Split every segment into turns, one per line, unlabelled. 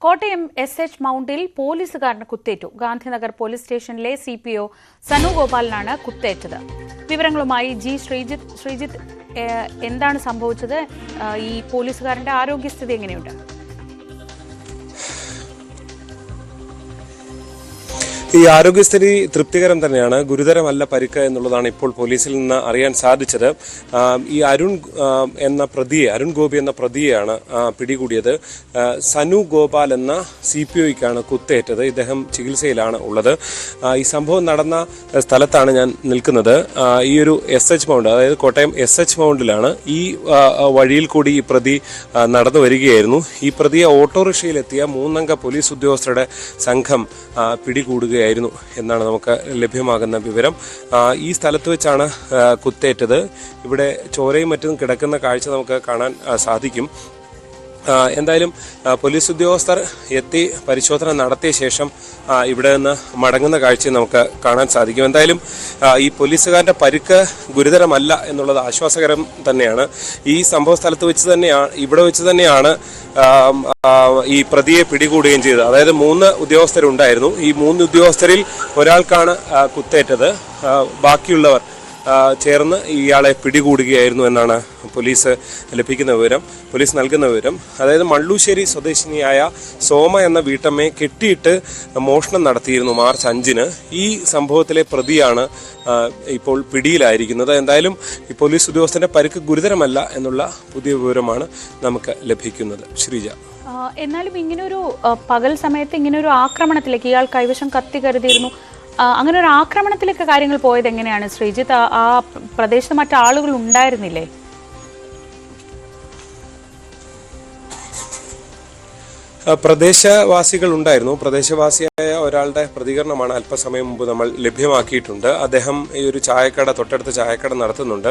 Kottayam എസ്.എച്ച്. മൗണ്ടിൽ പോലീസുകാരന് കുത്തേറ്റു. Gandhinagar police സ്റ്റേഷനിലെ CPO Sanu ഗോപാലിനാണ് കുത്തേറ്റത്. വിവരങ്ങളുമായി G Sreejith, എന്താണ് സംഭവിച്ചത്? ഈ പോലീസുകാരന്റെ ആരോഗ്യസ്ഥിതി എങ്ങനെയുണ്ട്?
ഈ ആരോഗ്യസ്ഥിതി തൃപ്തികരം തന്നെയാണ്. ഗുരുതരമല്ല പരിക്ക് എന്നുള്ളതാണ് ഇപ്പോൾ പോലീസിൽ നിന്ന് അറിയാൻ സാധിച്ചത്. ഈ അരുൺ ഗോപി എന്ന പ്രതിയെയാണ് പിടികൂടിയത്. സനു ഗോപാൽ എന്ന CPOയ്ക്കാണ് കുത്തേറ്റത്. ഇദ്ദേഹം ചികിത്സയിലാണ് ഉള്ളത്. ഈ സംഭവം നടന്ന സ്ഥലത്താണ് ഞാൻ നിൽക്കുന്നത്. ഈ ഒരു SH മൗണ്ട്, അതായത് കോട്ടയം SH മൗണ്ടിലാണ്. ഈ വഴിയിൽ കൂടി ഈ പ്രതി നടന്നു വരികയായിരുന്നു. ഈ പ്രതിയെ ഓട്ടോറിക്ഷയിലെത്തിയ 3 അംഗ പോലീസ് ഉദ്യോഗസ്ഥരുടെ സംഘം പിടികൂടുകയായിരുന്നു എന്നാണ് നമുക്ക് ലഭ്യമാകുന്ന വിവരം. ഈ സ്ഥലത്ത് വെച്ചാണ് കുത്തേറ്റത്. ഇവിടെ ചോരയും മറ്റും കിടക്കുന്ന കാഴ്ച നമുക്ക് കാണാൻ സാധിക്കും. എന്തായാലും പോലീസ് ഉദ്യോഗസ്ഥർ എത്തി പരിശോധന നടത്തിയ ശേഷം ഇവിടെ നിന്ന് മടങ്ങുന്ന കാഴ്ച നമുക്ക് കാണാൻ സാധിക്കും. എന്തായാലും ഈ പോലീസുകാരൻ്റെ പരിക്ക് ഗുരുതരമല്ല എന്നുള്ളത് ആശ്വാസകരം തന്നെയാണ്. ഈ സംഭവ സ്ഥലത്ത് ഇവിടെ വെച്ച് തന്നെയാണ് ഈ പ്രതിയെ പിടികൂടുകയും ചെയ്തത്. അതായത് 3 ഉദ്യോഗസ്ഥരുണ്ടായിരുന്നു. ഈ 3 ഉദ്യോഗസ്ഥരിൽ ഒരാൾക്കാണ് കുത്തേറ്റത്. ബാക്കിയുള്ളവർ ചേർന്ന് ഇയാളെ പിടികൂടുകയായിരുന്നു എന്നാണ് പോലീസ് നൽകുന്ന വിവരം. അതായത് മള്ളൂശ്ശേരി സ്വദേശിനിയായ സോമ എന്ന വീട്ടമ്മയെ കെട്ടിയിട്ട് മോഷണം നടത്തിയിരുന്നു മാർച്ച് 5-ന്. ഈ സംഭവത്തിലെ പ്രതിയാണ് ഇപ്പോൾ പിടിയിലായിരിക്കുന്നത്. എന്തായാലും ഈ പോലീസ് ഉദ്യോഗസ്ഥന്റെ പരിക്ക് ഗുരുതരമല്ല എന്നുള്ള പുതിയ വിവരമാണ് നമുക്ക് ലഭിക്കുന്നത്. ശ്രീജ,
എന്നാലും ഇങ്ങനൊരു പകൽ സമയത്ത് ഇങ്ങനൊരു ആക്രമണത്തിലേക്ക് ഇയാൾ കൈവശം കത്തി കരുതിയിരുന്നു. അങ്ങനെ ഒരു ആക്രമണത്തിലേക്ക് കാര്യങ്ങൾ പോയത് എങ്ങനെയാണ് ശ്രീജിത്ത്? ആ പ്രദേശത്ത് മറ്റാളുകൾ ഉണ്ടായിരുന്നില്ലേ?
പ്രദേശവാസികൾ ഉണ്ടായിരുന്നു. പ്രദേശവാസിയായ ഒരാളുടെ പ്രതികരണമാണ് അല്പസമയം മുമ്പ് നമ്മൾ ലഭ്യമാക്കിയിട്ടുണ്ട്. അദ്ദേഹം ഈ ഒരു തൊട്ടടുത്ത ചായക്കട നടത്തുന്നുണ്ട്.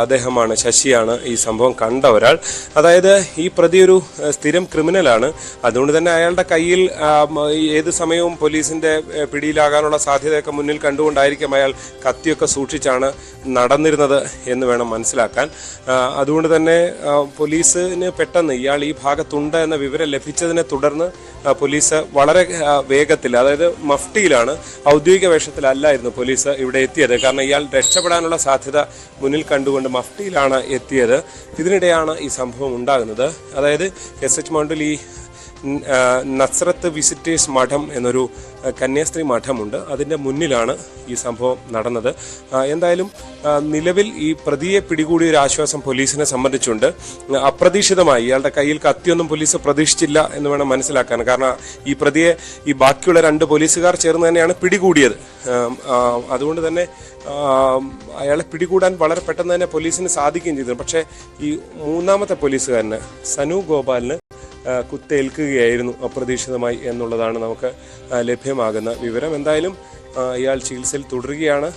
അദ്ദേഹമാണ്, ശശിയാണ് ഈ സംഭവം കണ്ട ഒരാൾ. അതായത് ഈ പ്രതി ഒരു സ്ഥിരം ക്രിമിനലാണ്. അതുകൊണ്ട് തന്നെ അയാളുടെ കയ്യിൽ ഏത് സമയവും പോലീസിന്റെ പിടിയിലാകാനുള്ള സാധ്യതയൊക്കെ മുന്നിൽ കണ്ടുകൊണ്ടായിരിക്കും അയാൾ കത്തിയൊക്കെ സൂക്ഷിച്ചാണ് നടന്നിരുന്നത് എന്ന് വേണം മനസ്സിലാക്കാൻ. അതുകൊണ്ട് തന്നെ പോലീസിന് പെട്ടെന്ന് ഇയാൾ ഈ ഭാഗത്തുണ്ട് എന്ന വിവരം ലഭിച്ചതിനെ തുടർന്ന് പോലീസ് വളരെ വേഗത്തിൽ, അതായത് മഫ്റ്റിയിലാണ്, ഔദ്യോഗിക വേഷത്തിലല്ലായിരുന്നു പോലീസ് ഇവിടെ എത്തിയത്. കാരണം ഇയാൾ രക്ഷപ്പെടാനുള്ള സാധ്യത മുന്നിൽ കണ്ടുകൊണ്ട് മഫ്റ്റിയിലാണ് എത്തിയത്. ഇതിനിടെയാണ് ഈ സംഭവം ഉണ്ടാകുന്നത്. അതായത് SH മൗണ്ടിൽ ഈ നസ്രത്ത് വിസിറ്റേഴ്സ് മഠം എന്നൊരു കന്യാസ്ത്രീ മഠമുണ്ട്. അതിൻ്റെ മുന്നിലാണ് ഈ സംഭവം നടന്നത്. എന്തായാലും നിലവിൽ ഈ പ്രതിയെ പിടികൂടിയ ഒരു ആശ്വാസം പോലീസിനെ സംബന്ധിച്ചുണ്ട്. അപ്രതീക്ഷിതമായി ഇയാളുടെ കയ്യിൽ കത്തിയൊന്നും പോലീസ് പ്രതീക്ഷിച്ചില്ല എന്ന് വേണം മനസ്സിലാക്കാൻ. കാരണം ഈ പ്രതിയെ ഈ ബാക്കിയുള്ള 2 പോലീസുകാർ ചേർന്ന് തന്നെയാണ് പിടികൂടിയത്. അതുകൊണ്ട് തന്നെ അയാളെ പിടികൂടാൻ വളരെ പെട്ടെന്ന് തന്നെ പോലീസിന് സാധിക്കുകയും ചെയ്തു. പക്ഷേ ഈ 3ാമത്തെ പോലീസുകാരന് സനു ഗോപാലിന് കുത്തേൽക്കുകയായിരുന്നു അപ്രതീക്ഷിതമായി എന്നുള്ളതാണ് നമുക്ക് ലഭ്യമാകുന്ന വിവരം. എന്തായാലും ഇയാൾ ചികിത്സയിൽ തുടരുകയാണ്.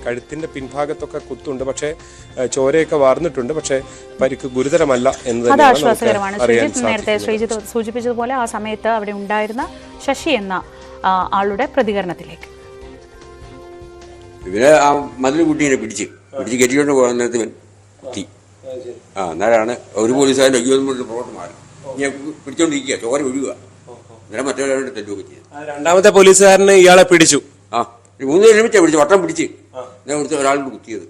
കഴുത്തിന്റെ പിൻഭാഗത്തൊക്കെ കുത്തുണ്ട്, പക്ഷേ ചോരയൊക്കെ വാർന്നിട്ടുണ്ട്. പക്ഷേ പരിക്ക് ഗുരുതരമല്ല എന്ന്
നേരത്തെ ശ്രീജിത്ത് സൂചിപ്പിച്ചതുപോലെ ആ സമയത്ത് അവിടെ ഉണ്ടായിരുന്ന ശശി എന്ന ആളുടെ പ്രതികരണത്തിലേക്ക്.
ഇവരെ ആ മതിൽ കുട്ടീനെ പിടിച്ച് കെട്ടിക്കൊണ്ട് പോകാൻ നേരത്തെ കുത്തി. അന്നേരമാണ് ഒരു പോലീസുകാരൻ പുറകോട്ട് മാറി ഞാൻ പിടിച്ചോണ്ടിരിക്കുക, ചോര ഒഴുകുക. അന്നേരം മറ്റൊരാളുടെ തെറ്റുകയൊക്കെ ചെയ്തു.
2ാമത്തെ പോലീസുകാരന് ഇയാളെ പിടിച്ചു.
3 പേര് ഒരുമിച്ചാ പിടിച്ചു, വട്ടം പിടിച്ച് ഞാൻ കൊടുത്ത ഒരാളോട് കുത്തിയത്.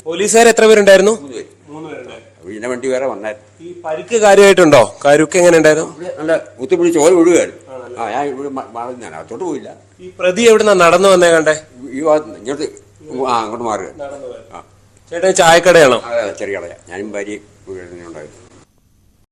പോലീസുകാർ എത്ര പേരുണ്ടായിരുന്നു?
3 പേര്. പിന്നെ വണ്ടി വേറെ വന്നായിരുന്നു.
ഈ പരിക്ക് കാര്യമായിട്ടുണ്ടോ? കരുക്ക് എങ്ങനെ ഉണ്ടായിരുന്നു?
നല്ല കുത്തിപ്പിടിച്ച് ചോര ഒഴുകുകയായിരുന്നു. ഞാൻ ഇവിടെ ഞാൻ അകത്തോട്ട് പോയില്ല.
ഈ പ്രതി എവിടുന്നാ നടന്നു വന്നേ കണ്ടേ?
ഈ ഭാഗത്ത് ഇങ്ങോട്ട് അങ്ങോട്ട് മാറുക.
ചേട്ടൻ ചായക്കടയാണോ?
ചെറിയ കടയാ. ഞാനും ഭാര്യയും ഉണ്ടായിരുന്നു.